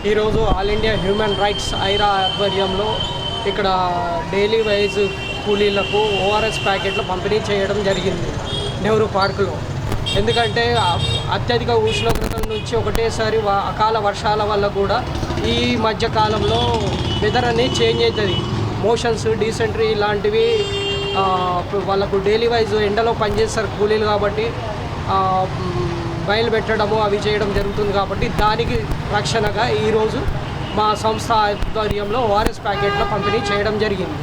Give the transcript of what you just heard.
ఈరోజు all India human rights Aira ఆధ్వర్యంలో ఇక్కడ డైలీ వైజ్ కూలీలకు ఓఆర్ఎస్ ప్యాకెట్లు పంపిణీ చేయడం జరిగింది నెహ్రూ పార్కులో. ఎందుకంటే అత్యధిక ఉష్ణోగ్రతల నుంచి ఒకటేసారి అకాల వర్షాల వల్ల కూడా ఈ మధ్య కాలంలో వెదర్ అనేది చేంజ్ అవుతుంది. మోషన్స్, డీసెంట్రీ ఇలాంటివి వాళ్ళకు డైలీ వైజ్ ఎండలో పనిచేస్తారు కూలీలు కాబట్టి బయలు పెట్టడము అవి చేయడం జరుగుతుంది. కాబట్టి దానికి రక్షణగా ఈరోజు మా సంస్థ ఆధ్వర్యంలో ఓఆర్ఎస్ ప్యాకెట్ల పంపిణీ చేయడం జరిగింది.